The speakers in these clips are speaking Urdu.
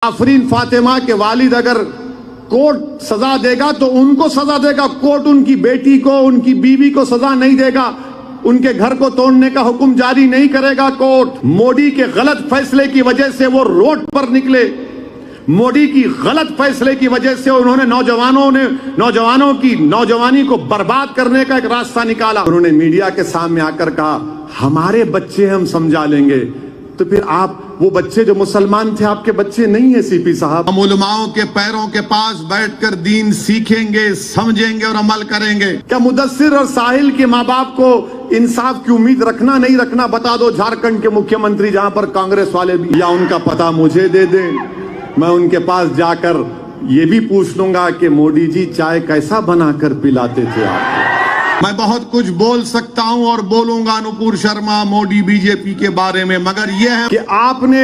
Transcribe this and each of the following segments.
آفرین فاطمہ کے والد اگر کورٹ سزا دے گا تو ان کو سزا دے گا، کورٹ ان کی بیٹی کو، ان کی بیوی کو سزا نہیں دے گا، ان کے گھر کو توڑنے کا حکم جاری نہیں کرے گا کورٹ۔ مودی کے غلط فیصلے کی وجہ سے وہ روڈ پر نکلے، مودی کی غلط فیصلے کی وجہ سے انہوں نے نوجوانوں کی نوجوانی کو برباد کرنے کا ایک راستہ نکالا۔ انہوں نے میڈیا کے سامنے آ کر کہا ہمارے بچے ہم سمجھا لیں گے، تو پھر آپ وہ بچے جو مسلمان تھے آپ کے بچے نہیں ہیں سی پی صاحب۔ ہم علماؤں کے پیروں کے پاس بیٹھ کر دین سیکھیں گے، سمجھیں گے اور عمل کریں گے۔ کیا مدثر اور ساحل کے ماں باپ کو انصاف کی امید رکھنا نہیں رکھنا بتا دو، جھارکھنڈ کے مکھیہ منتری جہاں پر کانگریس والے بھی، یا ان کا پتہ مجھے دے دیں، میں ان کے پاس جا کر یہ بھی پوچھ لوں گا کہ مودی جی چائے کیسا بنا کر پلاتے تھے آپ؟ میں بہت کچھ بول سکتا ہوں اور بولوں گا نپور شرما مودی بی جے پی کے بارے میں، مگر یہ ہے کہ آپ نے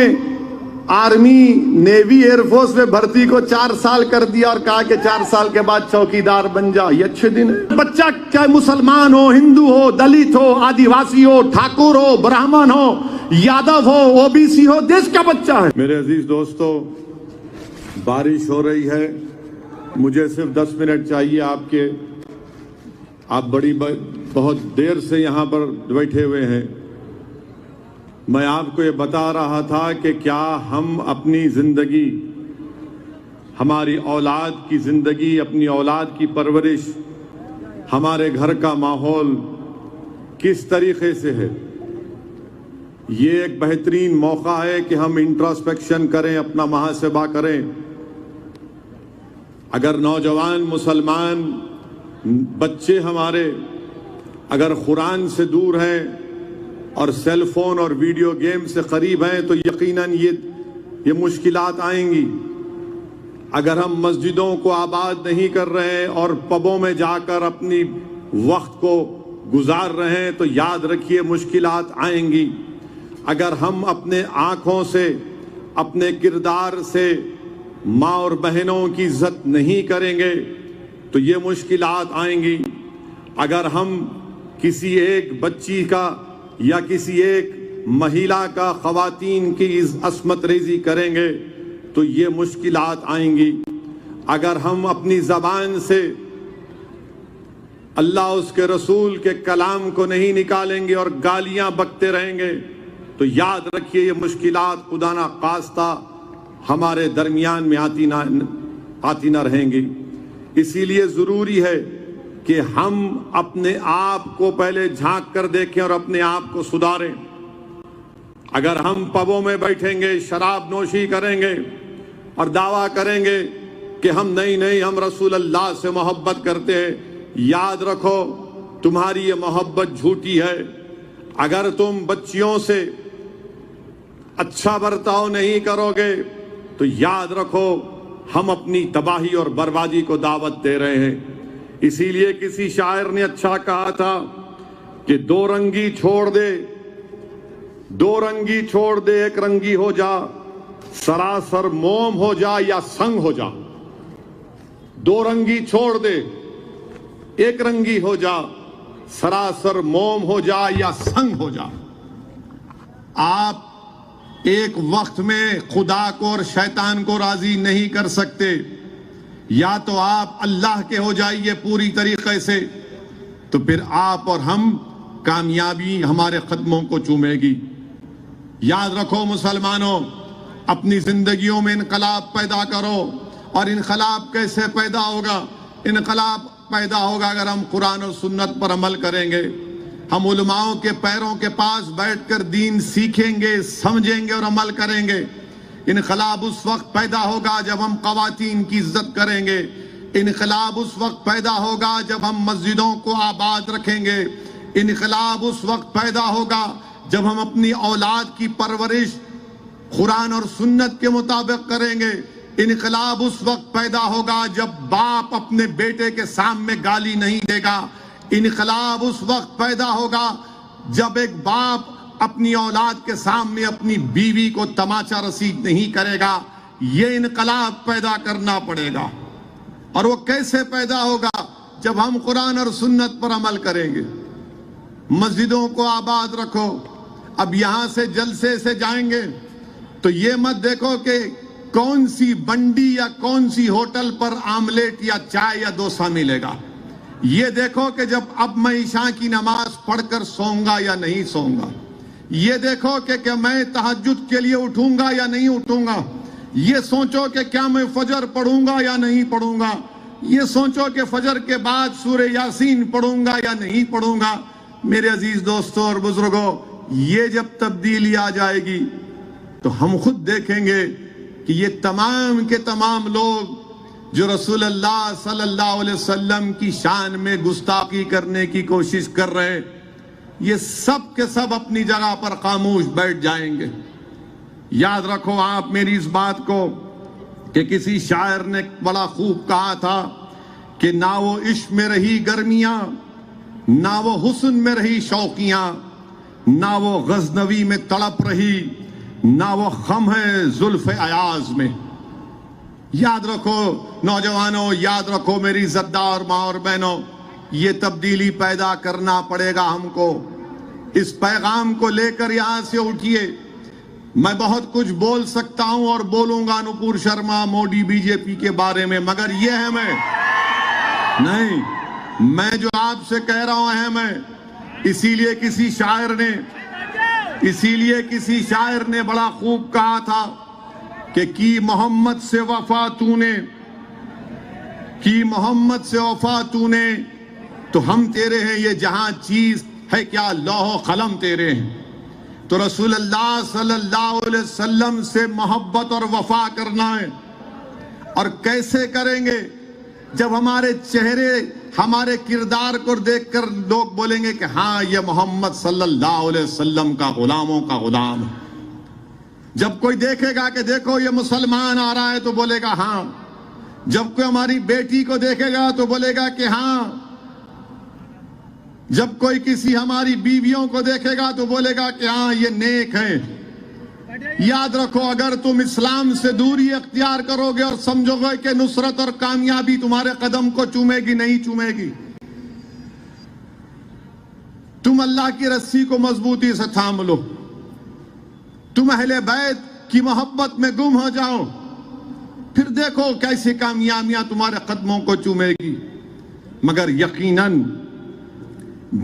آرمی نیوی ایئر فورس میں بھرتی کو 4 سال کر دیا اور کہا کہ 4 سال کے بعد چوکیدار بن جا۔ یہ اچھے دن ہے؟ بچہ چاہے مسلمان ہو، ہندو ہو، دلت ہو، آدیواسی ہو، ٹھاکر ہو، برہمن ہو، یادو ہو، او بی سی ہو، دیش کا بچہ ہے۔ میرے عزیز دوستو، بارش ہو رہی ہے، مجھے صرف 10 منٹ چاہیے آپ بہت دیر سے یہاں پر بیٹھے ہوئے ہیں۔ میں آپ کو یہ بتا رہا تھا کہ کیا ہم اپنی زندگی، ہماری اولاد کی زندگی، اپنی اولاد کی پرورش، ہمارے گھر کا ماحول کس طریقے سے ہے؟ یہ ایک بہترین موقع ہے کہ ہم انٹراسپیکشن کریں، اپنا محاسبہ کریں۔ اگر نوجوان مسلمان بچے ہمارے اگر قرآن سے دور ہیں اور سیل فون اور ویڈیو گیم سے قریب ہیں تو یقیناً یہ مشکلات آئیں گی۔ اگر ہم مسجدوں کو آباد نہیں کر رہے ہیں اور پبوں میں جا کر اپنی وقت کو گزار رہے ہیں تو یاد رکھیے مشکلات آئیں گی۔ اگر ہم اپنے آنکھوں سے، اپنے کردار سے ماں اور بہنوں کی عزت نہیں کریں گے تو یہ مشکلات آئیں گی۔ اگر ہم کسی ایک بچی کا یا کسی ایک مہیلا کا خواتین کی عصمت ریزی کریں گے تو یہ مشکلات آئیں گی۔ اگر ہم اپنی زبان سے اللہ اس کے رسول کے کلام کو نہیں نکالیں گے اور گالیاں بکتے رہیں گے تو یاد رکھیے یہ مشکلات خدا نہ خواستہ ہمارے درمیان میں آتی نہ رہیں گی۔ اسی لیے ضروری ہے کہ ہم اپنے آپ کو پہلے جھانک کر دیکھیں اور اپنے آپ کو سدھاریں۔ اگر ہم پبوں میں بیٹھیں گے، شراب نوشی کریں گے اور دعویٰ کریں گے کہ ہم ہم رسول اللہ سے محبت کرتے ہیں، یاد رکھو تمہاری یہ محبت جھوٹی ہے۔ اگر تم بچیوں سے اچھا برتاؤ نہیں کرو گے تو یاد رکھو ہم اپنی تباہی اور بربادی کو دعوت دے رہے ہیں۔ اسی لیے کسی شاعر نے اچھا کہا تھا کہ دو رنگی چھوڑ دے ایک رنگی ہو جا، سراسر موم ہو جا یا سنگ ہو جا۔ دو رنگی چھوڑ دے ایک رنگی ہو جا، سراسر موم ہو جا یا سنگ ہو جا۔ آپ ایک وقت میں خدا کو اور شیطان کو راضی نہیں کر سکتے۔ یا تو آپ اللہ کے ہو جائیے پوری طریقے سے، تو پھر آپ اور ہم کامیابی ہمارے قدموں کو چومے گی۔ یاد رکھو مسلمانوں، اپنی زندگیوں میں انقلاب پیدا کرو۔ اور انقلاب کیسے پیدا ہوگا؟ انقلاب پیدا ہوگا اگر ہم قرآن اور سنت پر عمل کریں گے، ہم علماؤں کے پیروں کے پاس بیٹھ کر دین سیکھیں گے، سمجھیں گے اور عمل کریں گے۔ انقلاب اس وقت پیدا ہوگا جب ہم خواتین کی عزت کریں گے۔ انقلاب اس وقت پیدا ہوگا جب ہم مسجدوں کو آباد رکھیں گے۔ انقلاب اس وقت پیدا ہوگا جب ہم اپنی اولاد کی پرورش قرآن اور سنت کے مطابق کریں گے۔ انقلاب اس وقت پیدا ہوگا جب باپ اپنے بیٹے کے سامنے گالی نہیں دے گا۔ انقلاب اس وقت پیدا ہوگا جب ایک باپ اپنی اولاد کے سامنے اپنی بیوی کو تماچا رسید نہیں کرے گا۔ یہ انقلاب پیدا کرنا پڑے گا۔ اور وہ کیسے پیدا ہوگا؟ جب ہم قرآن اور سنت پر عمل کریں گے۔ مسجدوں کو آباد رکھو۔ اب یہاں سے جلسے سے جائیں گے تو یہ مت دیکھو کہ کون سی بنڈی یا کون سی ہوٹل پر آملیٹ یا چائے یا ڈوسا ملے گا. یہ دیکھو کہ جب اب میں عشاء کی نماز پڑھ کر سوؤں گا یا نہیں سوؤں گا. یہ دیکھو کہ میں تہجد کے لیے اٹھوں گا یا نہیں اٹھوں گا. یہ سوچو کہ کیا میں فجر پڑھوں گا یا نہیں پڑھوں گا. یہ سوچو کہ فجر کے بعد سورہ یاسین پڑھوں گا یا نہیں پڑھوں گا. میرے عزیز دوستوں اور بزرگوں، یہ جب تبدیلی آ جائے گی تو ہم خود دیکھیں گے کہ یہ تمام کے تمام لوگ جو رسول اللہ صلی اللہ علیہ وسلم کی شان میں گستاخی کرنے کی کوشش کر رہے، یہ سب کے سب اپنی جگہ پر خاموش بیٹھ جائیں گے. یاد رکھو آپ میری اس بات کو کہ کسی شاعر نے بڑا خوب کہا تھا کہ نہ وہ عشق میں رہی گرمیاں، نہ وہ حسن میں رہی شوقیاں، نہ وہ غزنوی میں تڑپ رہی، نہ وہ خم ہے زلف ایاز میں. یاد رکھو نوجوانوں، یاد رکھو میری عزتدار ماں اور بہنوں، یہ تبدیلی پیدا کرنا پڑے گا ہم کو. اس پیغام کو لے کر یہاں سے اٹھیے. میں بہت کچھ بول سکتا ہوں اور بولوں گا نپور شرما، موڈی، بی جے پی کے بارے میں، مگر یہ اہم ہے نہیں. میں جو آپ سے کہہ رہا ہوں اہم ہے. اسی لیے کسی شاعر نے بڑا خوب کہا تھا کہ کی محمد سے وفا تو نے تو ہم تیرے ہیں، یہ جہاں چیز ہے کیا لوح و قلم تیرے ہیں. تو رسول اللہ صلی اللہ علیہ وسلم سے محبت اور وفا کرنا ہے. اور کیسے کریں گے؟ جب ہمارے چہرے، ہمارے کردار کو دیکھ کر لوگ بولیں گے کہ ہاں یہ محمد صلی اللہ علیہ وسلم کا غلاموں کا غلام ہے. جب کوئی دیکھے گا کہ دیکھو یہ مسلمان آ رہا ہے تو بولے گا ہاں. جب کوئی ہماری بیٹی کو دیکھے گا تو بولے گا کہ ہاں. جب کوئی کسی ہماری بیویوں کو دیکھے گا تو بولے گا کہ ہاں یہ نیک ہیں. یاد رکھو اگر تم اسلام سے دوری اختیار کرو گے اور سمجھو گے کہ نصرت اور کامیابی تمہارے قدم کو چومے گی، نہیں چومے گی. تم اللہ کی رسی کو مضبوطی سے تھام لو. تم اہل بیت کی محبت میں گم ہو جاؤ، پھر دیکھو کیسی کامیابیاں تمہارے قدموں کو چومے گی. مگر یقیناً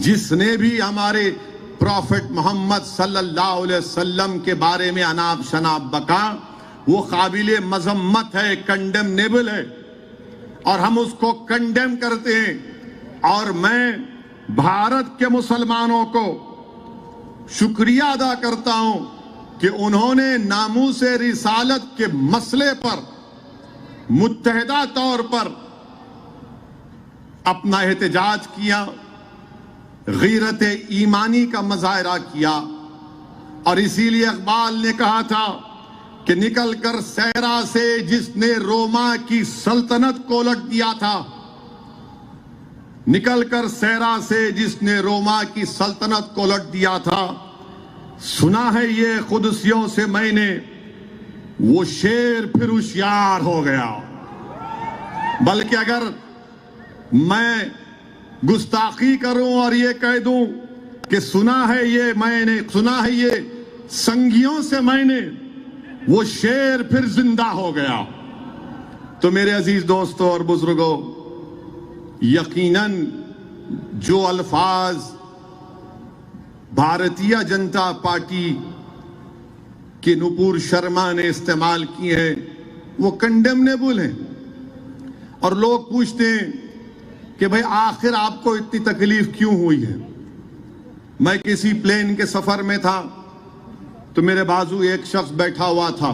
جس نے بھی ہمارے پروفٹ محمد صلی اللہ علیہ وسلم کے بارے میں اناب شناب بکا، وہ قابل مذمت ہے، کنڈیمنیبل ہے، اور ہم اس کو کنڈیم کرتے ہیں. اور میں بھارت کے مسلمانوں کو شکریہ ادا کرتا ہوں کہ انہوں نے ناموس رسالت کے مسئلے پر متحدہ طور پر اپنا احتجاج کیا، غیرت ایمانی کا مظاہرہ کیا. اور اسی لیے اقبال نے کہا تھا کہ نکل کر صحرا سے جس نے روما کی سلطنت کو الٹ دیا تھا، نکل کر صحرا سے جس نے روما کی سلطنت کو الٹ دیا تھا، سنا ہے یہ قدسیوں سے میں نے، وہ شیر پھر ہوشیار ہو گیا. بلکہ اگر میں گستاخی کروں اور یہ کہہ دوں کہ سنا ہے یہ سنگیوں سے میں نے، وہ شیر پھر زندہ ہو گیا. تو میرے عزیز دوستوں اور بزرگوں، یقیناً جو الفاظ بھارتیہ جنتا پارٹی کے نپور شرما نے استعمال کیے ہیں وہ کنڈیمنیبل ہیں. اور لوگ پوچھتے ہیں کہ بھئی آخر آپ کو اتنی تکلیف کیوں ہوئی ہے. میں کسی پلین کے سفر میں تھا تو میرے بازو ایک شخص بیٹھا ہوا تھا.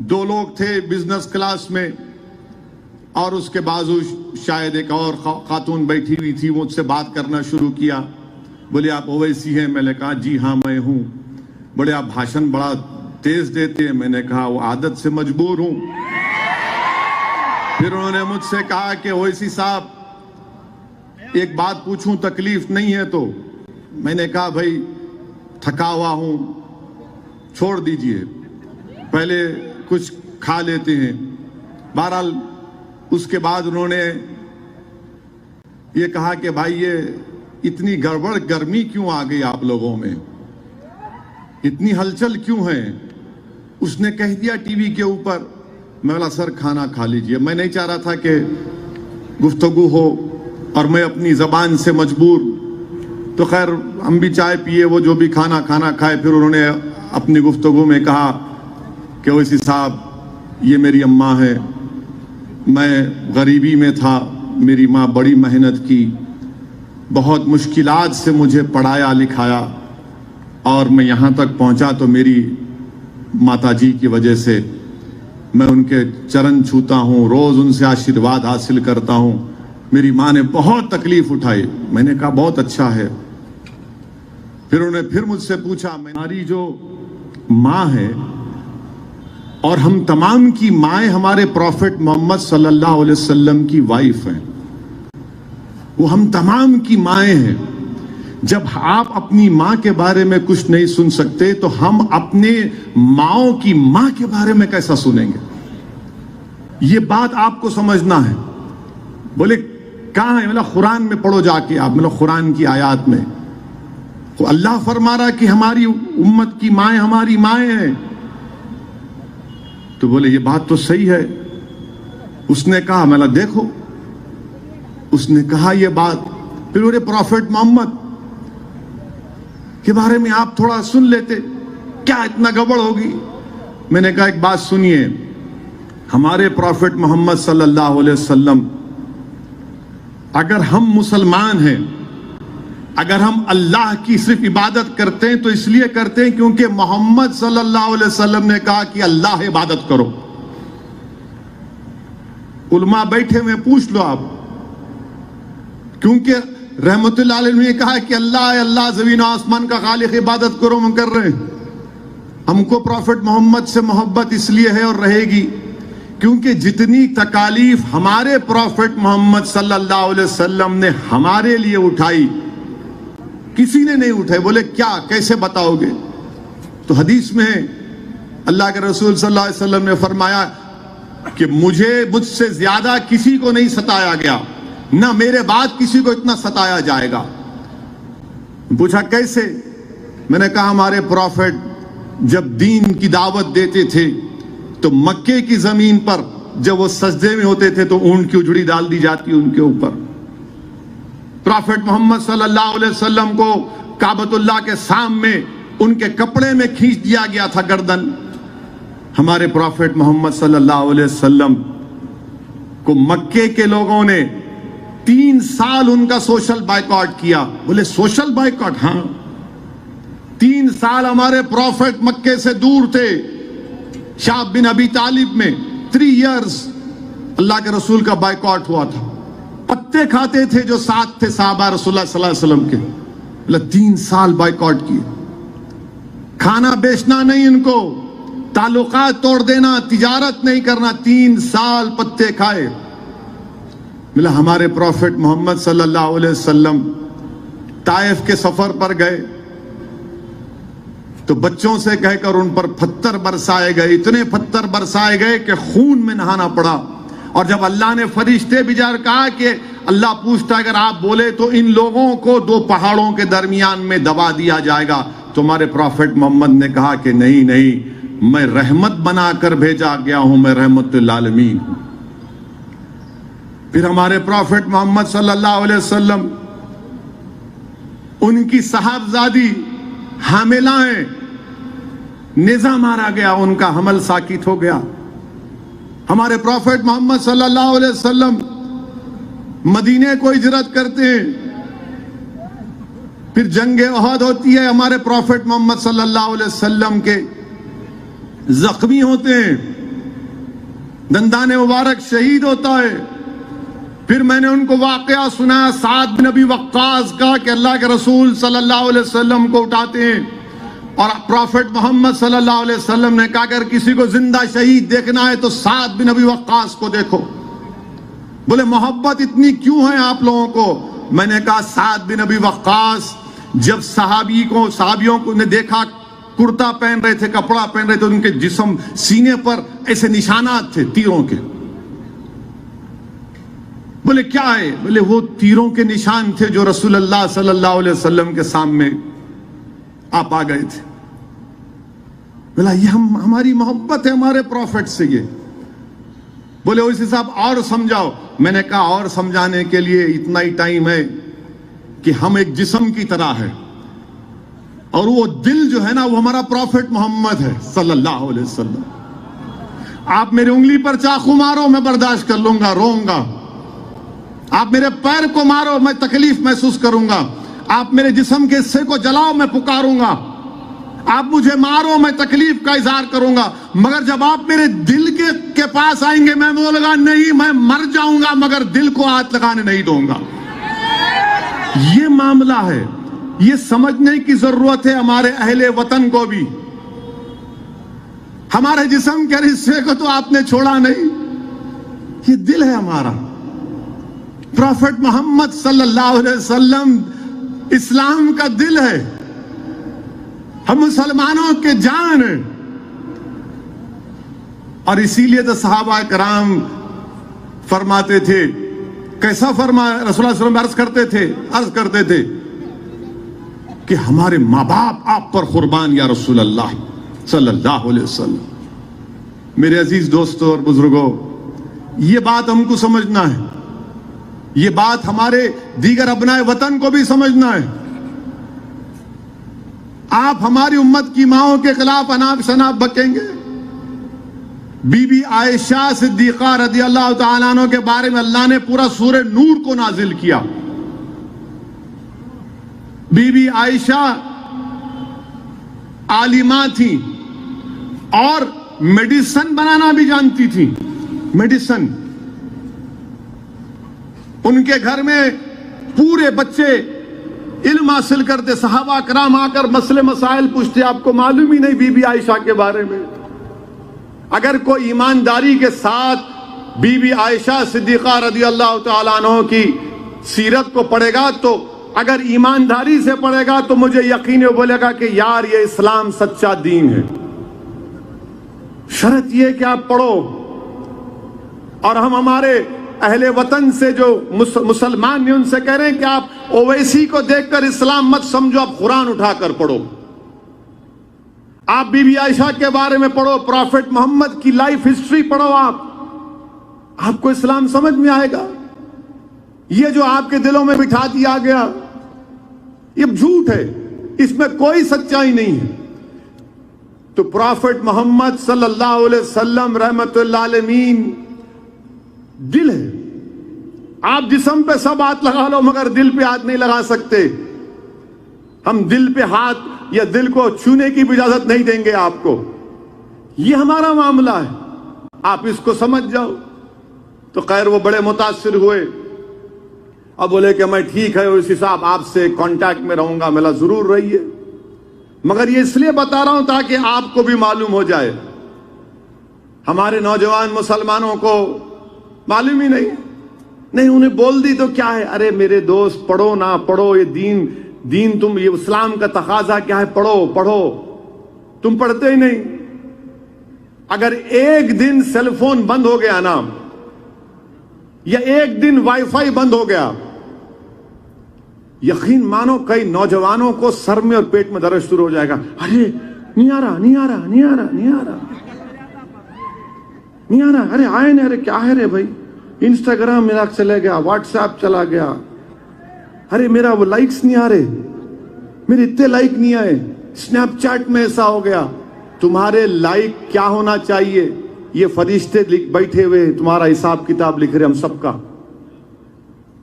2 لوگ تھے بزنس کلاس میں، اور اس کے بازو شاید ایک اور خاتون بیٹھی ہوئی تھی. مجھ سے بات کرنا شروع کیا. بولے آپ اویسی ہیں؟ میں نے کہا جی ہاں میں ہوں. بڑے آپ بھاشن بڑا تیز دیتے ہیں. میں نے کہا وہ عادت سے مجبور ہوں. پھر انہوں نے مجھ سے کہا کہ اویسی صاحب ایک بات پوچھوں، تکلیف نہیں ہے تو؟ میں نے کہا بھائی تھکا ہوا ہوں، چھوڑ دیجئے، پہلے کچھ کھا لیتے ہیں. بہرحال اس کے بعد انہوں نے یہ کہا کہ بھائی یہ اتنی گڑبڑ گرمی کیوں آ گئی آپ لوگوں میں، اتنی ہلچل کیوں ہے؟ اس نے کہہ دیا ٹی وی کے اوپر. میں بولا سر کھانا کھا لیجئے. میں نہیں چاہ رہا تھا کہ گفتگو ہو اور میں اپنی زبان سے مجبور. تو خیر ہم بھی چائے پیے, وہ جو بھی کھانا کھائے. پھر انہوں نے اپنی گفتگو میں کہا کہ اویسی صاحب یہ میری اماں ہے, میں غریبی میں تھا, میری ماں بڑی محنت کی, بہت مشکلات سے مجھے پڑھایا لکھایا اور میں یہاں تک پہنچا تو میری ماتا جی کی وجہ سے. میں ان کے چرن چھوتا ہوں, روز ان سے آشیرواد حاصل کرتا ہوں. میری ماں نے بہت تکلیف اٹھائی. میں نے کہا بہت اچھا ہے. پھر انہوں نے پھر مجھ سے پوچھا, ہماری جو ماں ہے اور ہم تمام کی مائیں ہمارے پروفٹ محمد صلی اللہ علیہ وسلم کی وائف ہیں, وہ ہم تمام کی مائیں ہیں. جب آپ اپنی ماں کے بارے میں کچھ نہیں سن سکتے تو ہم اپنے ماؤں کی ماں کے بارے میں کیسا سنیں گے؟ یہ بات آپ کو سمجھنا ہے. بولے کہاں ہے؟ مطلب قرآن میں پڑھو جا کے آپ, مطلب قرآن کی آیات میں اللہ فرما رہا کہ ہماری امت کی مائیں ہماری مائیں ہیں. تو بولے یہ بات تو صحیح ہے. اس نے کہا میں دیکھو, اس نے کہا یہ بات. پھر میرے پروفٹ محمد کے بارے میں آپ تھوڑا سن لیتے, کیا اتنا گڑبڑ ہوگی؟ میں نے کہا ایک بات سنیے, ہمارے پروفٹ محمد صلی اللہ علیہ وسلم, اگر ہم مسلمان ہیں, اگر ہم اللہ کی صرف عبادت کرتے ہیں تو اس لیے کرتے ہیں کیونکہ محمد صلی اللہ علیہ وسلم نے کہا کہ اللہ عبادت کرو. علماء بیٹھے ہوئے پوچھ لو آپ, کیونکہ رحمت اللہ علیہ نے کہا کہ اللہ ہے, اللہ زمین و آسمان کا خالق, عبادت کرو, ہم کر رہے ہیں. ہم کو پروفٹ محمد سے محبت اس لیے ہے اور رہے گی کیونکہ جتنی تکالیف ہمارے پروفٹ محمد صلی اللہ علیہ وسلم نے ہمارے لیے اٹھائی کسی نے نہیں اٹھائی. بولے کیا, کیسے بتاؤ گے؟ تو حدیث میں اللہ کے رسول صلی اللہ علیہ وسلم نے فرمایا کہ مجھ سے زیادہ کسی کو نہیں ستایا گیا, نہ میرے بعد کسی کو اتنا ستایا جائے گا. پوچھا کیسے؟ میں نے کہا ہمارے پروفٹ جب دین کی دعوت دیتے تھے تو مکے کی زمین پر جب وہ سجدے میں ہوتے تھے تو اونٹ کی اجڑی ڈال دی جاتی ان کے اوپر. پروفٹ محمد صلی اللہ علیہ وسلم کو کعبۃ اللہ کے سامنے ان کے کپڑے میں کھینچ دیا گیا تھا گردن. ہمارے پروفٹ محمد صلی اللہ علیہ وسلم کو مکے کے لوگوں نے 3 سال ان کا سوشل بائیکاٹ کیا. بولے سوشل بائیکاٹ؟ ہاں, 3 سال ہمارے پروفٹ مکے سے دور تھے. شعب بن ابی طالب میں 3 ایئرز اللہ کے رسول کا بائیکاٹ ہوا تھا. پتے کھاتے تھے جو ساتھ تھے صحابہ رسول اللہ صلی اللہ علیہ وسلم کے. 3 سال بائیکاٹ کیے. کھانا بیچنا نہیں ان کو, تعلقات توڑ دینا, تجارت نہیں کرنا. 3 سال پتے کھائے. ہمارے پروفٹ محمد صلی اللہ علیہ وسلم طائف کے سفر پر گئے تو بچوں سے کہہ کر ان پر پتھر برسائے گئے. اتنے پتھر برسائے گئے کہ خون میں نہانا پڑا. اور جب اللہ نے فرشتے بھیجا کہا کہ اللہ پوچھتا اگر آپ بولے تو ان لوگوں کو 2 پہاڑوں کے درمیان میں دبا دیا جائے گا, تو ہمارے پروفٹ محمد نے کہا کہ نہیں, میں رحمت بنا کر بھیجا گیا ہوں, میں رحمت للعالمین ہوں. پھر ہمارے پروفٹ محمد صلی اللہ علیہ وسلم, ان کی صاحبزادی حاملہ ہیں, نیزہ مارا گیا, ان کا حمل ساکت ہو گیا. ہمارے پروفٹ محمد صلی اللہ علیہ وسلم مدینے کو ہجرت کرتے ہیں. پھر جنگ احد ہوتی ہے, ہمارے پروفٹ محمد صلی اللہ علیہ وسلم کے زخمی ہوتے ہیں, دندان مبارک شہید ہوتا ہے. پھر میں نے ان کو واقعہ سنایا سعد بن ابی وقاص کا کہ اللہ کے رسول صلی اللہ علیہ وسلم کو اٹھاتے ہیں اور پروفٹ محمد صلی اللہ علیہ وسلم نے کہا اگر کسی کو زندہ شہید دیکھنا ہے تو سعد بن ابی وقاص کو دیکھو. بولے محبت اتنی کیوں ہے آپ لوگوں کو؟ میں نے کہا سعد بن ابی وقاص جب صحابیوں کو نے دیکھا کرتا پہن رہے تھے, کپڑا پہن رہے تھے, ان کے جسم سینے پر ایسے نشانات تھے تیروں کے. بولے کیا ہے؟ بولے وہ تیروں کے نشان تھے جو رسول اللہ صلی اللہ علیہ وسلم کے سامنے آپ آ گئے تھے. بولا یہ ہماری محبت ہے ہمارے پروفٹ سے. یہ بولے اویسی صاحب اور سمجھاؤ. میں نے کہا اور سمجھانے کے لیے اتنا ہی ٹائم ہے کہ ہم ایک جسم کی طرح ہے اور وہ دل جو ہے نا وہ ہمارا پروفٹ محمد ہے صلی اللہ علیہ وسلم. آپ میری انگلی پر چاقو مارو میں برداشت کر لوں گا, روؤں گا. آپ میرے پیر کو مارو میں تکلیف محسوس کروں گا. آپ میرے جسم کے حصے کو جلاؤ میں پکاروں گا. آپ مجھے مارو میں تکلیف کا اظہار کروں گا. مگر جب آپ میرے دل کے پاس آئیں گے میں بولوں گا نہیں میں مر جاؤں گا مگر دل کو ہاتھ لگانے نہیں دوں گا. یہ معاملہ ہے. یہ سمجھنے کی ضرورت ہے ہمارے اہل وطن کو بھی. ہمارے جسم کے حصے کو تو آپ نے چھوڑا نہیں, یہ دل ہے ہمارا. پروفٹ محمد صلی اللہ علیہ وسلم اسلام کا دل ہے. ہم مسلمانوں کے جان ہیں. اور اسی لیے تو صحابہ کرام فرماتے تھے, کیسا فرمایا رسول اللہ صلی اللہ علیہ وسلم عرض کرتے تھے کہ ہمارے ماں باپ آپ پر قربان یا رسول اللہ صلی اللہ علیہ وسلم. میرے عزیز دوستوں اور بزرگوں, یہ بات ہم کو سمجھنا ہے. یہ بات ہمارے دیگر ابنائے وطن کو بھی سمجھنا ہے. آپ ہماری امت کی ماؤں کے خلاف اناپ شناپ بکیں گے. بی بی عائشہ صدیقہ رضی اللہ تعالیٰ عنہ کے بارے میں اللہ نے پورا سورہ نور کو نازل کیا. بی بی عائشہ عالمہ تھی اور میڈیسن بنانا بھی جانتی تھی. میڈیسن ان کے گھر میں پورے بچے علم حاصل کرتے. صحابہ کرام آ کر مسئلے مسائل پوچھتے, آپ کو معلوم ہی نہیں بی بی عائشہ کے بارے میں. اگر کوئی ایمانداری کے ساتھ بی بی عائشہ صدیقہ رضی اللہ تعالیٰ عنہ کی سیرت کو پڑھے گا تو اگر ایمانداری سے پڑھے گا تو مجھے یقین بولے گا کہ یار یہ اسلام سچا دین ہے. شرط یہ کہ آپ پڑھو. اور ہم ہمارے اہل وطن سے جو مسلمان ہیں ان سے کہہ رہے ہیں کہ آپ اویسی کو دیکھ کر اسلام مت سمجھو, آپ قرآن اٹھا کر پڑھو. آپ بی بی عائشہ کے بارے میں پڑھو, پروفٹ محمد کی لائف ہسٹری پڑھو. آپ کو اسلام سمجھ میں آئے گا. یہ جو آپ کے دلوں میں بٹھا دیا گیا یہ جھوٹ ہے, اس میں کوئی سچائی نہیں ہے. تو پروفٹ محمد صلی اللہ علیہ وسلم رحمت اللہ علیہ دل ہے. آپ جسم پہ سب ہاتھ لگا لو مگر دل پہ ہاتھ نہیں لگا سکتے. ہم دل پہ ہاتھ یا دل کو چھونے کی بھی اجازت نہیں دیں گے آپ کو. یہ ہمارا معاملہ ہے, آپ اس کو سمجھ جاؤ. تو خیر وہ بڑے متاثر ہوئے. اب بولے کہ میں ٹھیک ہے اسی صاحب آپ سے کانٹیکٹ میں رہوں گا. ملا ضرور رہیے, مگر یہ اس لیے بتا رہا ہوں تاکہ آپ کو بھی معلوم ہو جائے. ہمارے نوجوان مسلمانوں کو معلوم ہی نہیں, انہیں بول دی تو کیا ہے, ارے میرے دوست پڑھو نہ پڑھو, یہ دین تم, یہ اسلام کا تقاضا کیا ہے, پڑھو. تم پڑھتے ہی نہیں. اگر ایک دن سیل فون بند ہو گیا نا, یا ایک دن وائی فائی بند ہو گیا, یقین مانو کئی نوجوانوں کو سر میں اور پیٹ میں درد شروع ہو جائے گا. ارے نہیں آ رہا, ارے آئے نہیں, ارے کیا ہے رے بھائی, انسٹاگرام میرا چلے گیا, واٹس ایپ چلا گیا, ارے میرا وہ لائکس نہیں آ رہے, میرے اتنے لائک نہیں آئے, اسنیپ چیٹ میں ایسا ہو گیا. تمہارے لائک کیا ہونا چاہیے, یہ فرشتے بیٹھے ہوئے تمہارا حساب کتاب لکھ رہے ہم سب کا.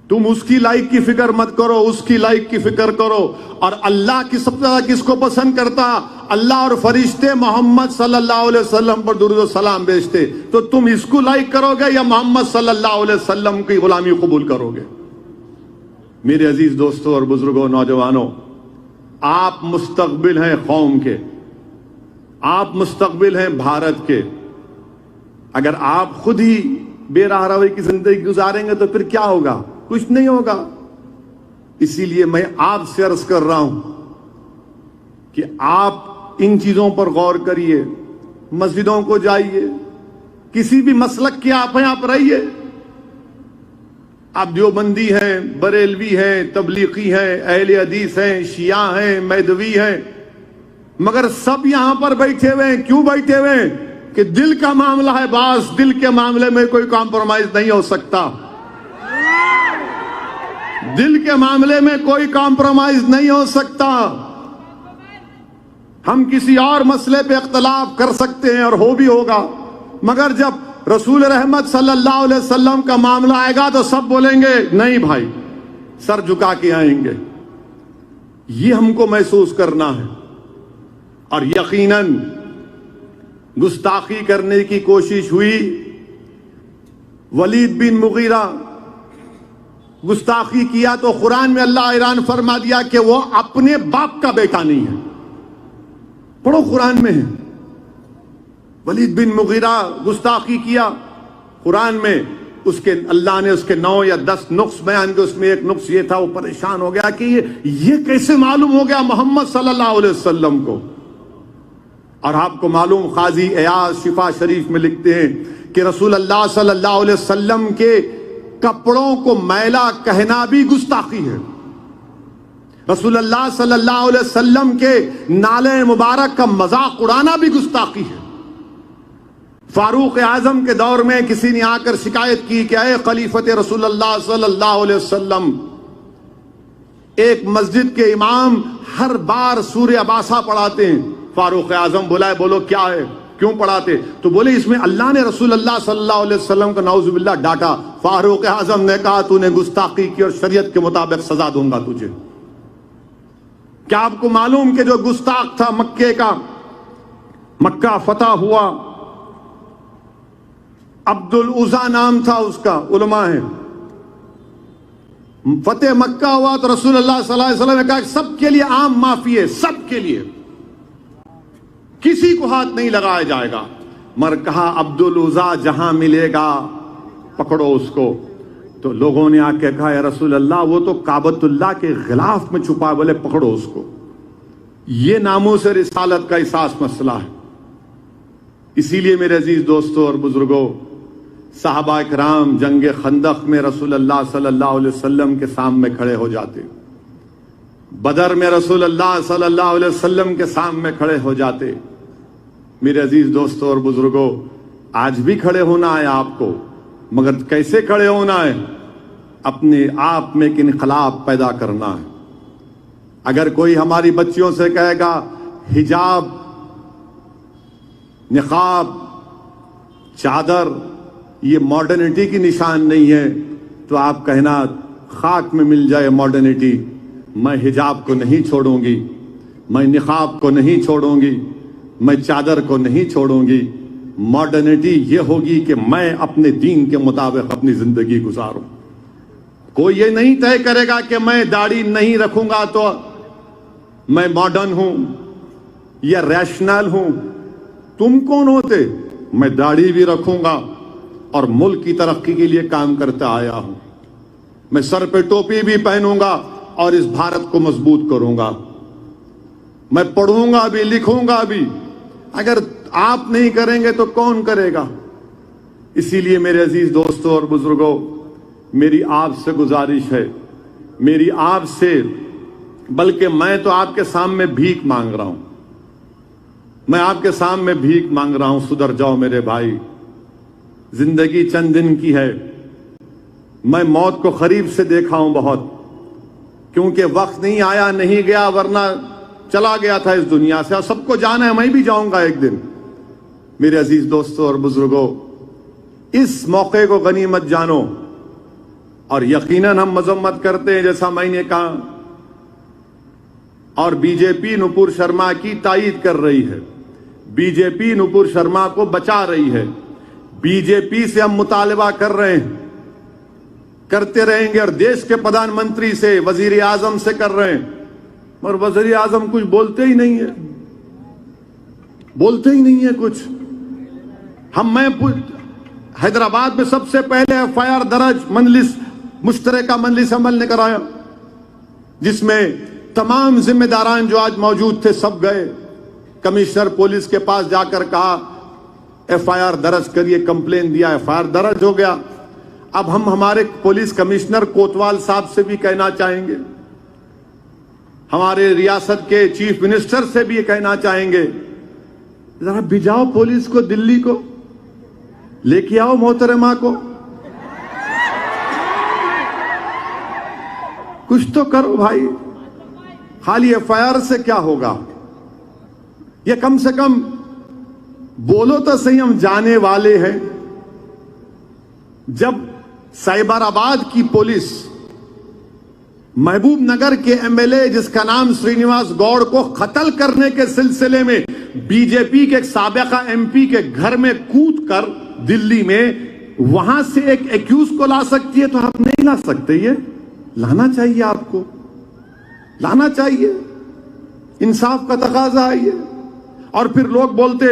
تم اس کی لائک کی فکر مت کرو, اس کی لائک کی فکر کرو. اور اللہ کی سب سے زیادہ کس کو پسند کرتا, اللہ اور فرشتے محمد صلی اللہ علیہ وسلم پر درود و سلام بھیجتے. تو تم اس کو لائک کرو گے یا محمد صلی اللہ علیہ وسلم کی غلامی قبول کرو گے؟ میرے عزیز دوستوں اور بزرگوں, نوجوانوں, آپ مستقبل ہیں قوم کے, آپ مستقبل ہیں بھارت کے. اگر آپ خود ہی بے راہ روی کی زندگی گزاریں گے تو پھر کیا ہوگا؟ کچھ نہیں ہوگا. اسی لیے میں آپ سے عرض کر رہا ہوں کہ آپ ان چیزوں پر غور کریے, مسجدوں کو جائیے, کسی بھی مسلک کے آپ ہیں آپ رہیے. آپ دیوبندی ہیں, بریلوی ہیں, تبلیغی ہیں, اہل حدیث ہیں, شیعہ ہیں, میدوی ہیں, مگر سب یہاں پر بیٹھے ہوئے ہیں. کیوں بیٹھے ہوئے ہیں؟ کہ دل کا معاملہ ہے باس. دل کے معاملے میں کوئی کمپرومائز نہیں ہو سکتا. دل کے معاملے میں کوئی کمپرومائز نہیں ہو سکتا. ہم کسی اور مسئلے پہ اختلاف کر سکتے ہیں اور ہو بھی ہوگا، مگر جب رسول رحمت صلی اللہ علیہ وسلم کا معاملہ آئے گا تو سب بولیں گے نہیں بھائی، سر جھکا کے آئیں گے. یہ ہم کو محسوس کرنا ہے. اور یقیناً گستاخی کرنے کی کوشش ہوئی. ولید بن مغیرہ گستاخی کیا تو قرآن میں اللہ اعلان فرما دیا کہ وہ اپنے باپ کا بیٹا نہیں ہے. پڑھو قرآن میں ہے. ولید بن مغیرہ گستاخی کیا قرآن میں. اس کے اللہ نے اس کے 9 یا 10 نقص بیان کے، اس میں ایک نقص یہ تھا، وہ پریشان ہو گیا کہ یہ کیسے معلوم ہو گیا محمد صلی اللہ علیہ وسلم کو. اور آپ کو معلوم، قاضی ایاز شفا شریف میں لکھتے ہیں کہ رسول اللہ صلی اللہ علیہ وسلم کے کپڑوں کو میلا کہنا بھی گستاخی ہے. رسول اللہ صلی اللہ علیہ وسلم کے نالے مبارک کا مذاق اڑانا بھی گستاخی ہے. فاروق اعظم کے دور میں کسی نے آ کر شکایت کی کہ اے خلیفت رسول اللہ صلی اللہ علیہ وسلم، ایک مسجد کے امام ہر بار سورہ عباسہ پڑھاتے ہیں. فاروق اعظم بلائے، بولو کیا ہے، کیوں پڑھاتے؟ تو بولے اس میں اللہ نے رسول اللہ صلی اللہ علیہ وسلم کو نعوذ باللہ ڈانٹا. فاروق اعظم نے کہا تو نے گستاخی کی اور شریعت کے مطابق سزا دوں گا تجھے. کیا آپ کو معلوم کہ جو گستاخ تھا مکے کا، مکہ فتح ہوا، عبد العزا نام تھا اس کا، علماء ہیں، فتح مکہ ہوا تو رسول اللہ صلی اللہ علیہ وسلم نے کہا کہ سب کے لیے عام معافی ہے، سب کے لیے، کسی کو ہاتھ نہیں لگایا جائے گا. مر کہا عبد العزا جہاں ملے گا پکڑو اس کو. تو لوگوں نے آ کے کہا یا رسول اللہ وہ تو کعبۃ اللہ کے غلاف میں چھپا ہے. بولے پکڑو اس کو. یہ ناموس رسالت کا احساس مسئلہ ہے. اسی لیے میرے عزیز دوستوں اور بزرگوں، صحابہ اکرام جنگ خندق میں رسول اللہ صلی اللہ علیہ وسلم کے سامنے کھڑے ہو جاتے، بدر میں رسول اللہ صلی اللہ علیہ وسلم کے سامنے کھڑے ہو جاتے. میرے عزیز دوستوں اور بزرگوں، آج بھی کھڑے ہونا ہے آپ کو، مگر کیسے کھڑے ہونا ہے؟ اپنے آپ میں ایک انقلاب پیدا کرنا ہے. اگر کوئی ہماری بچیوں سے کہے گا حجاب، نقاب، چادر یہ ماڈرنٹی کی نشان نہیں ہے، تو آپ کہنا خاک میں مل جائے ماڈرنٹی، میں حجاب کو نہیں چھوڑوں گی، میں نقاب کو نہیں چھوڑوں گی، میں چادر کو نہیں چھوڑوں گی. ماڈرنٹی یہ ہوگی کہ میں اپنے دین کے مطابق اپنی زندگی گزاروں. کوئی یہ نہیں طے کرے گا کہ میں داڑھی نہیں رکھوں گا تو میں ماڈرن ہوں یا ریشنل ہوں. تم کون ہوتے؟ میں داڑھی بھی رکھوں گا اور ملک کی ترقی کے لیے کام کرتا آیا ہوں. میں سر پہ ٹوپی بھی پہنوں گا اور اس بھارت کو مضبوط کروں گا. میں پڑھوں گا بھی، لکھوں گا بھی. اگر آپ نہیں کریں گے تو کون کرے گا؟ اسی لیے میرے عزیز دوستوں اور بزرگوں، میری آپ سے گزارش ہے، میری آپ سے، بلکہ میں تو آپ کے سامنے بھیک مانگ رہا ہوں، میں آپ کے سامنے بھیک مانگ رہا ہوں. سدھر جاؤ میرے بھائی. زندگی چند دن کی ہے. میں موت کو قریب سے دیکھا ہوں بہت، کیونکہ وقت نہیں آیا نہیں گیا، ورنہ چلا گیا تھا اس دنیا سے. اور سب کو جانا ہے، میں بھی جاؤں گا ایک دن. میرے عزیز دوستوں اور بزرگوں، اس موقع کو غنیمت جانو. اور یقیناً ہم مذمت کرتے ہیں جیسا میں نے کہا، اور بی جے پی نپور شرما کی تائید کر رہی ہے. بی جے پی نپور شرما کو بچا رہی ہے. بی جے پی سے ہم مطالبہ کر رہے ہیں، کرتے رہیں گے، اور دیش کے پردھان منتری سے، وزیر اعظم سے کر رہے ہیں. مگر وزیر اعظم کچھ بولتے ہی نہیں ہے، بولتے ہی نہیں ہے کچھ. میں حیدرآباد میں سب سے پہلے FIR درج مجلس مشترکہ مجلس عمل نے کرایا، جس میں تمام ذمہ داران جو آج موجود تھے سب گئے. کمشنر پولیس کے پاس جا کر کہا FIR درج کریے، کمپلین دیا، FIR درج ہو گیا. اب ہم ہمارے پولیس کمشنر کوتوال صاحب سے بھی کہنا چاہیں گے ہمارے ریاست کے چیف منسٹر سے بھی یہ کہنا چاہیں گے، ذرا بھیجاؤ پولیس کو دلی کو، لے کے آؤ محترمہ کو، کچھ تو کرو بھائی، خالی ایف آئی آر سے کیا ہوگا؟ یہ کم سے کم بولو تو صحیح، ہم جانے والے ہیں۔ جب سائبر آباد کی پولیس محبوب نگر کے ایم ایل اے جس کا نام سرینواس گوڑ کو قتل کرنے کے سلسلے میں بی جے پی کے ایک سابقہ ایم پی کے گھر میں کود کر دلی میں وہاں سے ایک ایکیوز کو لا سکتی ہے تو آپ نہیں لا سکتے؟ یہ لانا چاہیے، آپ کو لانا چاہیے، انصاف کا تقاضا ہے یہ۔ اور پھر لوگ بولتے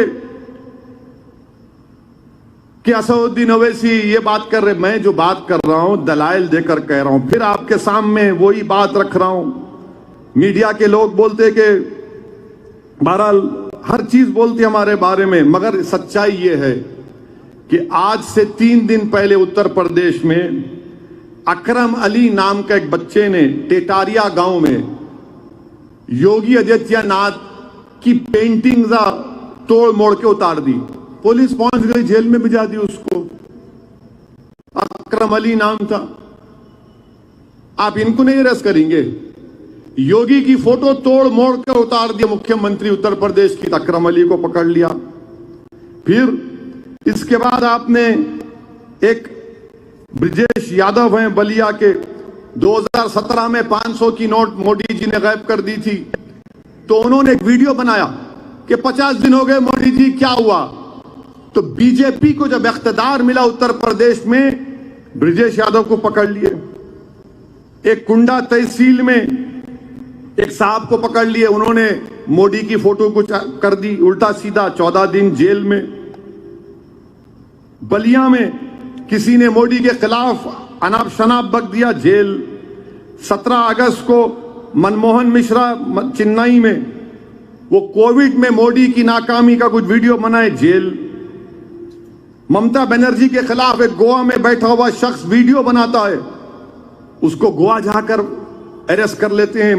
کہ اسدالدین اویسی یہ بات کر رہے، میں جو بات کر رہا ہوں دلائل دے کر کہہ رہا ہوں، پھر آپ کے سامنے وہی بات رکھ رہا ہوں۔ میڈیا کے لوگ بولتے کہ بہرحال ہر چیز بولتے ہمارے بارے میں، مگر سچائی یہ ہے کہ آج سے 3 دن پہلے اتر پردیش میں اکرم علی نام کا ایک بچے نے ٹیٹاریا گاؤں میں یوگی آدتیہ ناتھ کی پینٹنگ توڑ موڑ کے اتار دی، پولیس پہنچ گئی، جیل میں بھجا دی اس کو، اکرم علی نام تھا۔ آپ ان کو نہیں ریس کریں گے؟ یوگی کی فوٹو توڑ موڑ کر اتار دیا مکھیہ منتری اتر پردیش کی، اکرم علی کو پکڑ لیا۔ پھر اس کے بعد آپ نے ایک برجیش یادو ہیں بلیا کے، 2017 میں 500 کی نوٹ مودی جی نے غائب کر دی تھی، تو انہوں نے ایک ویڈیو بنایا کہ 50 دن ہو گئے مودی جی کیا ہوا؟ تو بی جے پی کو جب اقتدار ملا اتر پردیش میں، برجیش یادو کو پکڑ لیے۔ ایک کنڈا تحصیل میں ایک صاحب کو پکڑ لیے، انہوں نے مودی کی فوٹو کو کر دی الٹا سیدھا، 14 دن جیل میں۔ بلیا میں کسی نے مودی کے خلاف اناپ شناپ بک دیا، جیل۔ 17 اگست کو منموہن مشرا چنئی میں وہ کووڈ میں مودی کی ناکامی کا کچھ ویڈیو بنائے، جیل۔ ممتا بنرجی کے خلاف ایک گوا میں بیٹھا ہوا شخص ویڈیو بناتا ہے، اس کو گوا جا کر اریسٹ کر لیتے ہیں۔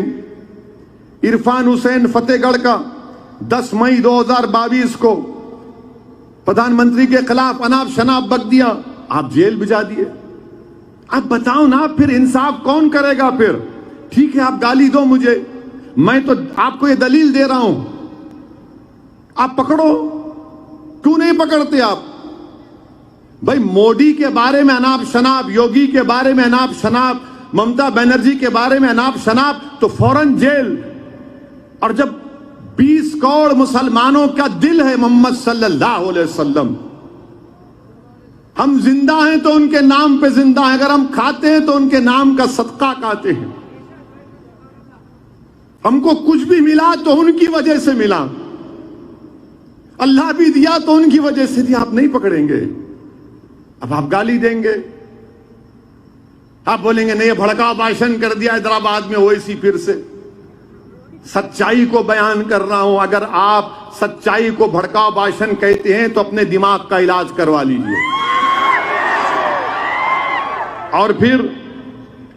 عرفان حسین فتح گڑھ کا 10 مئی 2022 کو پردھان منتری کے خلاف اناپ شناپ بک دیا، آپ جیل بھجا دیے۔ اب بتاؤ نا پھر انصاف کون کرے گا؟ پھر ٹھیک ہے آپ گالی دو مجھے، میں تو آپ کو یہ دلیل دے رہا ہوں، آپ پکڑو، کیوں نہیں پکڑتے آپ؟ بھائی مودی کے بارے میں اناپ شناپ، یوگی کے بارے میں اناپ شناپ، ممتا بنرجی کے بارے میں اناپ شناپ تو فوراً جیل۔ اور جب 20 کروڑ مسلمانوں کا دل ہے محمد صلی اللہ علیہ وسلم، ہم زندہ ہیں تو ان کے نام پہ زندہ ہیں، اگر ہم کھاتے ہیں تو ان کے نام کا صدقہ کھاتے ہیں، ہم کو کچھ بھی ملا تو ان کی وجہ سے ملا، اللہ بھی دیا تو ان کی وجہ سے دیا، آپ نہیں پکڑیں گے؟ اب آپ گالی دیں گے، آپ بولیں گے نہیں یہ بھڑکاؤ بھاشن کر دیا حیدرآباد میں اویسی پھر سے۔ سچائی کو بیان کر رہا ہوں، اگر آپ سچائی کو بھڑکاؤ بھاشن کہتے ہیں تو اپنے دماغ کا علاج کروا لیجئے۔ اور پھر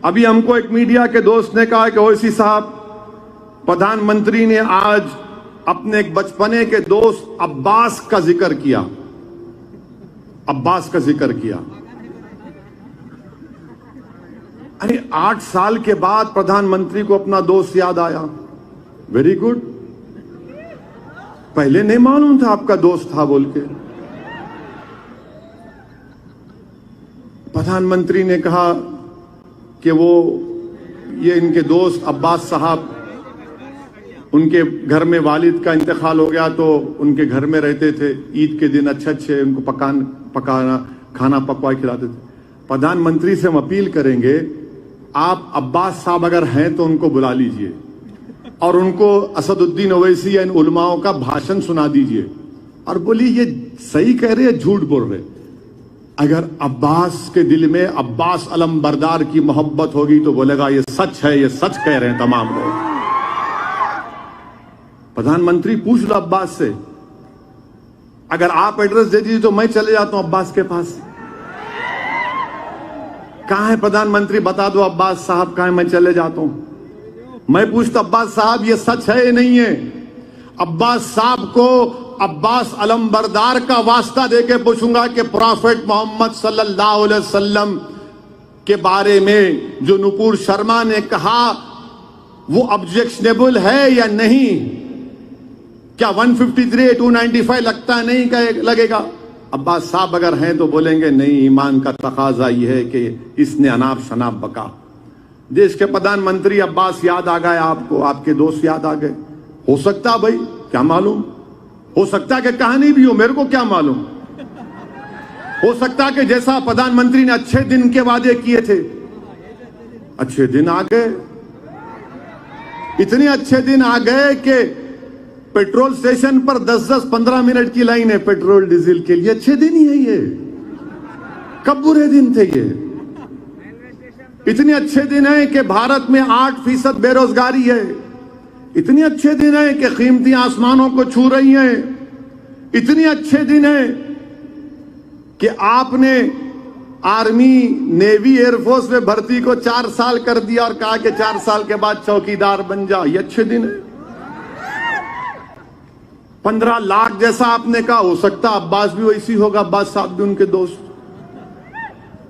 ابھی ہم کو ایک میڈیا کے دوست نے کہا کہ اویسی صاحب، پردھان منتری نے آج اپنے ایک بچپنے کے دوست عباس کا ذکر کیا، عباس کا ذکر کیا۔ ارے 8 سال کے بعد پردھان منتری کو اپنا دوست یاد آیا، ویری گڈ، پہلے نہیں معلوم تھا آپ کا دوست تھا بول کے۔ پردھان منتری نے کہا کہ وہ یہ ان کے دوست عباس صاحب، ان کے گھر میں والد کا انتقال ہو گیا تو ان کے گھر میں رہتے تھے، عید کے دن اچھے ان کو پکانا کھانا پکوا کھلاتے تھے۔ پردھان منتری سے ہم اپیل کریں گے، آپ عباس صاحب اگر ہیں تو ان کو بلا لیجئے اور ان کو اسدالدین اویسی یا ان علماؤں کا بھاشن سنا دیجئے اور بولیے یہ صحیح کہہ رہے ہیں جھوٹ بول رہے۔ اگر عباس کے دل میں عباس علم بردار کی محبت ہوگی تو بولے گا یہ سچ ہے، یہ سچ کہہ رہے ہیں تمام لوگ۔ پردھان منتری پوچھ لو عباس سے، اگر آپ ایڈریس دے دیجیے تو میں چلے جاتا ہوں عباس کے پاس۔ کہاں ہے پردھان منتری؟ بتا دو عباس صاحب کہاں ہے، میں چلے جاتا ہوں۔ میں پوچھتا عباس صاحب یہ سچ ہے یا نہیں ہے؟ عباس صاحب کو عباس علمبردار کا واسطہ دے کے پوچھوں گا کہ پروفٹ محمد صلی اللہ علیہ وسلم کے بارے میں جو نپور شرما نے کہا وہ آبجیکشنیبل ہے یا نہیں؟ کیا 153 295 لگتا ہے نہیں لگے گا؟ عباس صاحب اگر ہیں تو بولیں گے نہیں، ایمان کا تقاضا یہ ہے کہ اس نے اناپ شناپ بکا۔ دیش کے پردھان منتری عباس یاد آ گئے آپ کو، آپ کے دوست یاد آ گئے؟ ہو سکتا بھائی، کیا معلوم، ہو سکتا کہ کہانی بھی ہو، میرے کو کیا معلوم۔ ہو سکتا کہ جیسا پردھان منتری نے اچھے دن کے وعدے کیے تھے، اچھے دن آ گئے، اتنے اچھے دن آ گئے کہ پیٹرول سٹیشن پر 10-15 منٹ کی لائن ہے پیٹرول ڈیزل کے لیے۔ اچھے دن ہی ہے یہ، کب برے دن تھے یہ؟ اتنے اچھے دن ہیں کہ بھارت میں 8% بے روزگاری ہے، اتنے اچھے دن ہیں کہ قیمتیں آسمانوں کو چھو رہی ہیں، اتنے اچھے دن ہیں کہ آپ نے آرمی، نیوی، ایئر فورس میں بھرتی کو 4 سال کر دیا اور کہا کہ 4 سال کے بعد چوکیدار بن جا۔ یہ اچھے دن ہے۔ 15 لاکھ جیسا آپ نے کہا، ہو سکتا عباس بھی ویسی ہوگا، عباس صاحب بھی ان کے دوست۔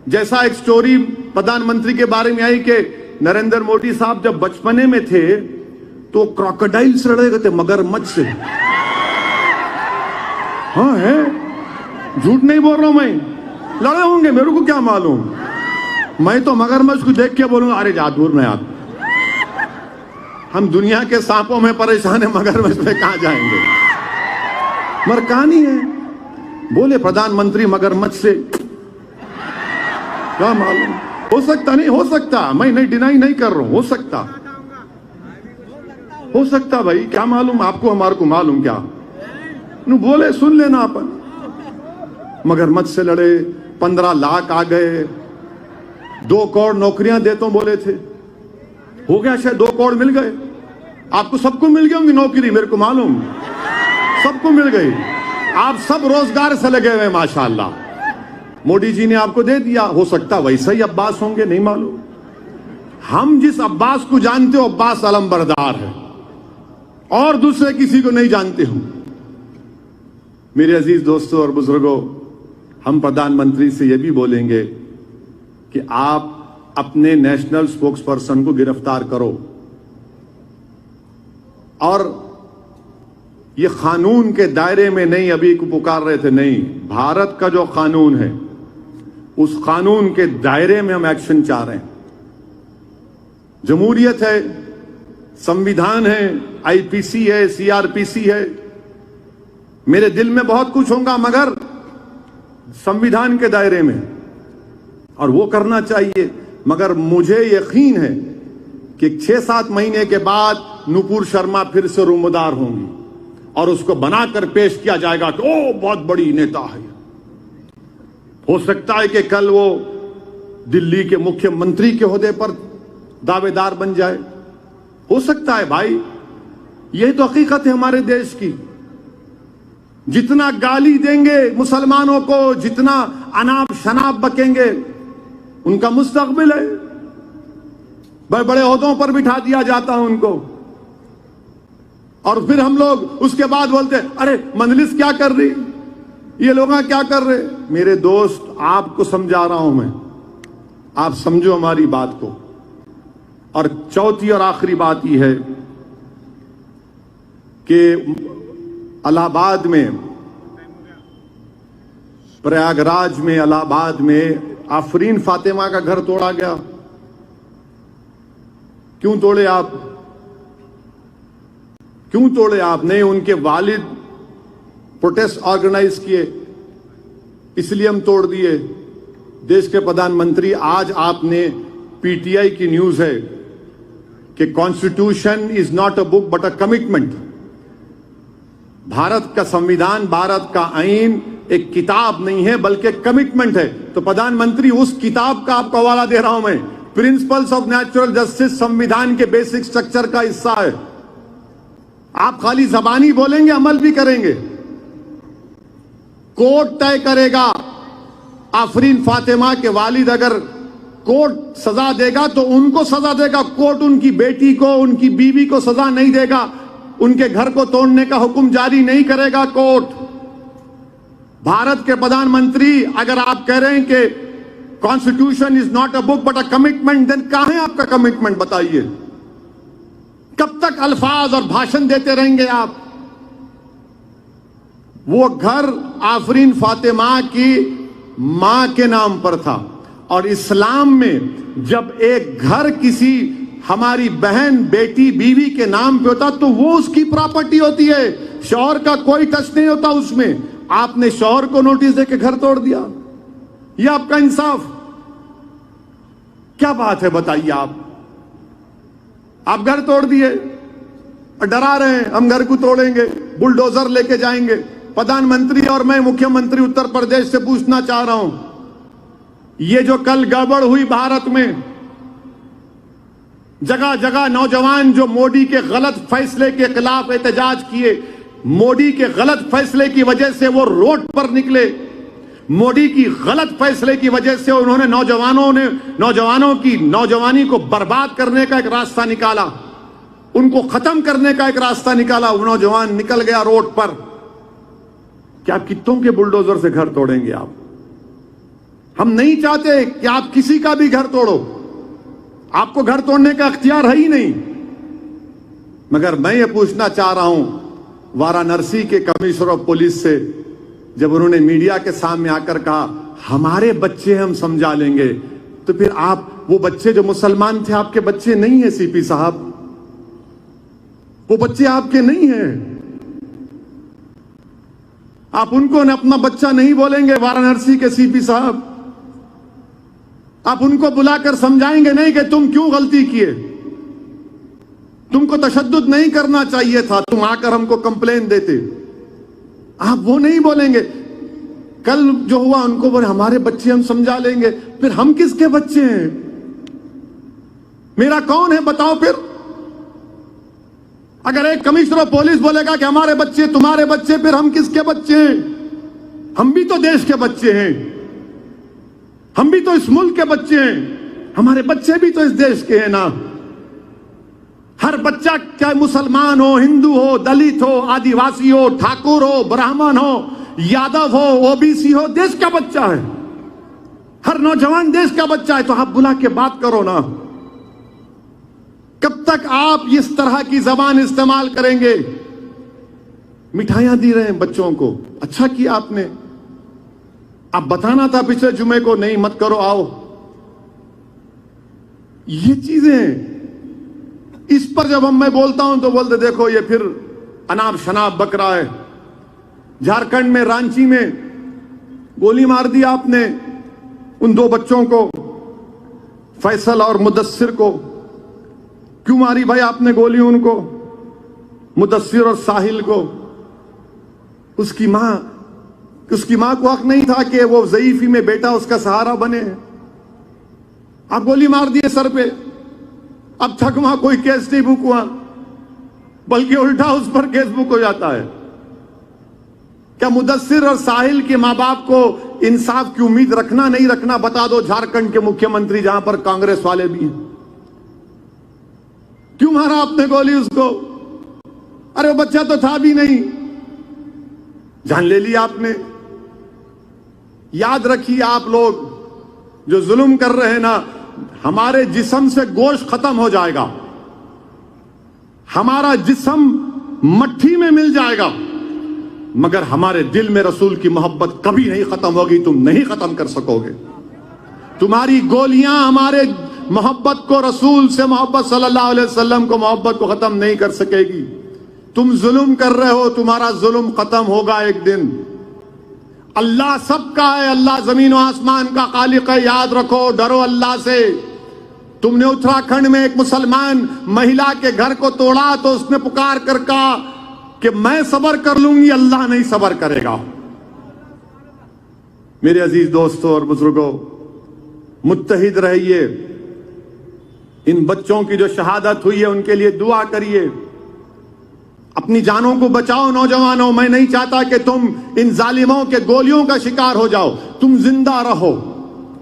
جیسا ایک سٹوری پردھان منتری کے بارے میں آئی کہ نریندر مودی صاحب جب بچپنے میں تھے تو کراکوڈائل سے لڑے گئے تھے، مگرمچھ سے۔ ہاں ہے، جھوٹ نہیں بول رہا ہوں میں، لڑے ہوں گے، میرے کو کیا معلوم۔ میں تو مگرمچھ کو دیکھ کے بولوں گا ارے جا دور نہیں آپ، ہم دنیا کے سانپوں میں پریشان ہیں، مگرمچھ میں کہاں جائیں گے؟ مگر کہانی ہے، بولے پردھان منتری مگرمچھ سے، کیا معلوم، ہو سکتا نہیں ہو سکتا، میں نہیں ڈینائی نہیں کر رہا ہوں، ہو سکتا بھائی، کیا معلوم آپ کو ہمارے کو معلوم کیا؟ بولے سن لینا اپن، مگرمچھ سے لڑے، 15 لاکھ آ گئے، 2 کروڑ نوکریاں دیتا ہوں بولے تھے، ہو گیا شاید 2 کروڑ مل گئے آپ کو، سب کو مل گئی ہوں گی نوکری، میرے کو معلوم، سب کو مل گئی، آپ سب روزگار سے لگے ہوئے ماشاءاللہ، موڈی جی نے آپ کو دے دیا۔ ہو سکتا ویسا ہی عباس ہوں گے، نہیں معلوم۔ ہم جس عباس کو جانتے ہو عباس علمبردار ہے، اور دوسرے کسی کو نہیں جانتے ہوں۔ میرے عزیز دوستوں اور بزرگوں، ہم پردھان منتری سے یہ بھی بولیں گے کہ آپ اپنے نیشنل سپوکس پرسن کو گرفتار کرو، اور یہ قانون کے دائرے میں نہیں، ابھی کو پکار رہے تھے، نہیں، بھارت کا جو قانون ہے اس قانون کے دائرے میں ہم ایکشن چاہ رہے ہیں۔ جمہوریت ہے، سمویدھان ہے، IPC ہے، CRPC ہے، میرے دل میں بہت کچھ ہوگا مگر سمویدھان کے دائرے میں، اور وہ کرنا چاہیے۔ مگر مجھے یقین ہے کہ 6-7 مہینے کے بعد نپور شرما پھر سے رومدار ہوں گی اور اس کو بنا کر پیش کیا جائے گا کہ او بہت بڑی نیتا ہے۔ ہو سکتا ہے کہ کل وہ دلی کے مکھیہ منتری کے عہدے پر دعوے دار بن جائے، ہو سکتا ہے بھائی، یہی تو حقیقت ہے ہمارے دیش کی۔ جتنا گالی دیں گے مسلمانوں کو، جتنا اناپ شناپ بکیں گے، ان کا مستقبل ہے، بڑے بڑے عہدوں پر بٹھا دیا جاتا ہے ان کو، اور پھر ہم لوگ اس کے بعد بولتے ارے مجلس کیا کر رہی، یہ لوگ کیا کر رہے۔ میرے دوست، آپ کو سمجھا رہا ہوں میں، آپ سمجھو ہماری بات کو۔ اور چوتھی اور آخری بات یہ ہے کہ الہ آباد میں، پریاگ راج میں، الہ آباد میں آفرین فاطمہ کا گھر توڑا گیا۔ کیوں توڑے آپ؟ کیوں توڑے آپ نے؟ ان کے والد پروٹیسٹ آرگنائز کیے، اس لیے ہم توڑ دیے۔ دیش کے پردھان منتری، آج آپ نے PTI کی نیوز ہے کہ constitution is not a book but a commitment. Bharat کا سمویدھان، بھارت کا آئین ایک کتاب نہیں ہے بلکہ کمٹمنٹ ہے۔ تو پردھان منتری، اس کتاب کا آپ کو حوالہ دے رہا ہوں میں، پرنسپلز آف نیچرل جسٹس، سمویدھان کے بیسک سٹرکچر کا حصہ ہے۔ آپ خالی زبانی بولیں گے، عمل بھی کریں گے۔ کورٹ طے کرے گا، آفرین فاطمہ کے والد اگر کورٹ سزا دے گا تو ان کو سزا دے گا، کورٹ ان کی بیٹی کو، ان کی بیوی کو سزا نہیں دے گا، ان کے گھر کو توڑنے کا حکم جاری نہیں کرے گا کورٹ۔ بھارت کے پردھان منتری اگر آپ کہہ رہے ہیں کہ constitution is not a book but a commitment, then کہاں ہے آپ کا کمٹمنٹ؟ بتائیے، کب تک الفاظ اور بھاشن دیتے رہیں گے آپ؟ وہ گھر آفرین فاطمہ کی ماں کے نام پر تھا، اور اسلام میں جب ایک گھر کسی ہماری بہن، بیٹی، بیوی کے نام پہ ہوتا تو وہ اس کی پراپرٹی ہوتی ہے، شوہر کا کوئی ٹچ نہیں ہوتا اس میں۔ آپ نے شوہر کو نوٹس دے کے گھر توڑ دیا، یہ آپ کا انصاف؟ کیا بات ہے بتائیے آپ گھر توڑ دیے اور ڈرا رہے ہیں ہم گھر کو توڑیں گے، بلڈوزر لے کے جائیں گے۔ پردھان منتری اور میں مکھیہ منتری اتر پردیش سے پوچھنا چاہ رہا ہوں، یہ جو کل گڑبڑ ہوئی بھارت میں، جگہ جگہ نوجوان جو موڈی کے غلط فیصلے کے خلاف احتجاج کیے، موڈی کے غلط فیصلے کی وجہ سے وہ روڈ پر نکلے، موڈی کی غلط فیصلے کی وجہ سے انہوں نے نوجوانوں کی نوجوانی کو برباد کرنے کا ایک راستہ نکالا، ان کو ختم کرنے کا ایک راستہ نکالا، وہ نوجوان نکل گیا روڈ پر۔ کیا آپ کتوں کے بلڈوزر سے گھر توڑیں گے آپ؟ ہم نہیں چاہتے کہ آپ کسی کا بھی گھر توڑو، آپ کو گھر توڑنے کا اختیار ہے ہی نہیں، مگر میں یہ پوچھنا چاہ رہا ہوں وارانسی کے کمشنر آف پولیس سے، جب انہوں نے میڈیا کے سامنے آ کر کہا ہمارے بچے ہم سمجھا لیں گے، تو پھر آپ وہ بچے جو مسلمان تھے آپ کے بچے نہیں ہیں سی پی صاحب، وہ بچے آپ کے نہیں ہیں، آپ ان کو اپنا بچہ نہیں بولیں گے وارانسی کے سی پی صاحب؟ آپ ان کو بلا کر سمجھائیں گے نہیں کہ تم کیوں غلطی کیے، تم کو تشدد نہیں کرنا چاہیے تھا، تم آ کر ہم کو کمپلین دیتے؟ آپ وہ نہیں بولیں گے۔ کل جو ہوا ان کو بولے ہمارے بچے ہم سمجھا لیں گے، پھر ہم کس کے بچے ہیں؟ میرا کون ہے بتاؤ پھر؟ اگر ایک کمشنر آف پولیس بولے گا کہ ہمارے بچے تمہارے بچے، پھر ہم کس کے بچے ہیں؟ ہم بھی تو دیش کے بچے ہیں، ہم بھی تو اس ملک کے بچے ہیں، ہمارے بچے بھی تو اس دیش کے ہیں نا۔ ہر بچہ چاہے مسلمان ہو، ہندو ہو، دلت ہو، آدیواسی ہو، ٹھاکر ہو، برہمن ہو، یادو ہو، او بی سی ہو، دیش کا بچہ ہے، ہر نوجوان دیش کا بچہ ہے۔ تو آپ بلا کے بات کرو نا۔ کب تک آپ اس طرح کی زبان استعمال کریں گے؟ مٹھائیاں دی رہے ہیں بچوں کو، اچھا کیا آپ نے، آپ بتانا تھا پچھلے جمعے کو نہیں مت کرو، آؤ۔ یہ چیزیں اس پر جب میں بولتا ہوں تو بولتے دیکھو یہ پھر اناب شناب بک رہا ہے۔ جھارکھنڈ میں رانچی میں گولی مار دی آپ نے ان دو بچوں کو، فیصل اور مدثر کو۔ کیوں ماری بھائی آپ نے گولی ان کو، مدثر اور ساحل کو؟ اس کی ماں کو حق نہیں تھا کہ وہ ضعیفی میں بیٹا اس کا سہارا بنے؟ آپ گولی مار دیے سر پہ، اب تک وہاں کوئی کیس نہیں بک ہوا، بلکہ الٹا اس پر کیس بک ہو جاتا ہے۔ کیا مدثر اور ساحل کے ماں باپ کو انصاف کی امید رکھنا نہیں رکھنا بتا دو، جھارکھنڈ کے مکھیہ منتری جہاں پر کانگریس والے بھی ہیں۔ کیوں مارا آپ نے گولی اس کو؟ ارے وہ بچہ تو تھا بھی نہیں، جان لے لی آپ نے۔ یاد رکھیے آپ لوگ جو ظلم کر رہے ہیں نا، ہمارے جسم سے گوشت ختم ہو جائے گا، ہمارا جسم مٹھی میں مل جائے گا، مگر ہمارے دل میں رسول کی محبت کبھی نہیں ختم ہوگی، تم نہیں ختم کر سکو گے۔ تمہاری گولیاں ہمارے محبت کو، رسول سے محبت صلی اللہ علیہ وسلم کو محبت کو ختم نہیں کر سکے گی۔ تم ظلم کر رہے ہو، تمہارا ظلم ختم ہوگا ایک دن۔ اللہ سب کا ہے، اللہ زمین و آسمان کا خالق ہے، یاد رکھو، ڈرو اللہ سے۔ تم نے اتراکھنڈ میں ایک مسلمان مہیلا کے گھر کو توڑا تو اس نے پکار کر کہا کہ میں صبر کر لوں گی، اللہ نہیں صبر کرے گا۔ میرے عزیز دوستوں اور بزرگوں، متحد رہیے۔ ان بچوں کی جو شہادت ہوئی ہے ان کے لیے دعا کریے، اپنی جانوں کو بچاؤ۔ نوجوانوں، میں نہیں چاہتا کہ تم ان ظالموں کے گولیوں کا شکار ہو جاؤ، تم زندہ رہو،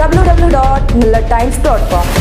www.millattimes.com